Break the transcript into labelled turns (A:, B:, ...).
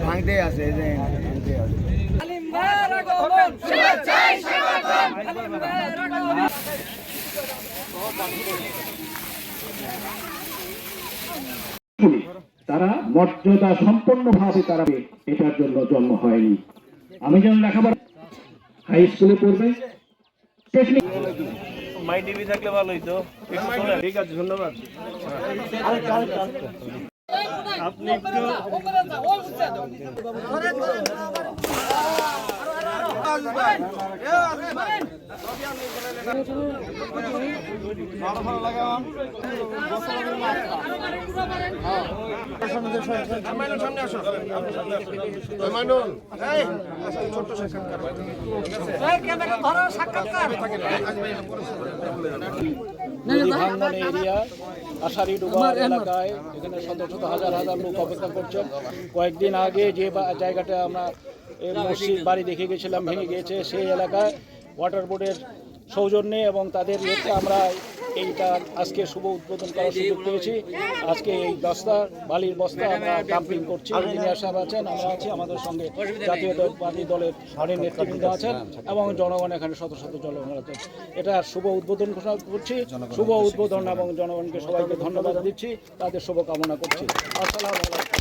A: ভাঙতেই আছে
B: তারা মর্যাদা সম্পন্ন ভাবে তারা এটার জন্য জন্ম হয়নি। আমি যেন লেখাপড়া হাই স্কুলে পড়বে টেকনিক
C: মাই টিভি থাকলে ভালো হইতো। ঠিক আছে, ধন্যবাদ। আপনি একটু
D: ভাঙ্গন এরিয়া আষাঢ়িডুবা এলাকায় এখানে শত শত হাজার হাজার লোক অপেক্ষা করছেন। কয়েকদিন আগে যে জায়গাটা আমরা মসজিদ বাড়ি দেখে গেছিলাম ভেঙে গিয়েছে, সেই এলাকায় ওয়াটার বোর্ডের সৌজন্যে এবং তাদের ইয়েতে আমরা এইটা আজকে শুভ উদ্বোধন করার সুযোগ পেয়েছি। আজকে এই বালির বস্তা আমরা ডাম্পিং করছি। ইঞ্জিনিয়ার সাহেব আছেন, আমরা আছি, আমাদের সঙ্গে জাতীয়তাবাদী দলের অনেক নেতৃবৃন্দ আছেন এবং জনগণ এখানে শত শত জনগণ আছেন। এটা শুভ উদ্বোধন ঘোষণা করছি, শুভ উদ্বোধন এবং জনগণকে সবাইকে ধন্যবাদ দিচ্ছি, তাদের শুভকামনা করছি। আসসালামু আলাইকুম।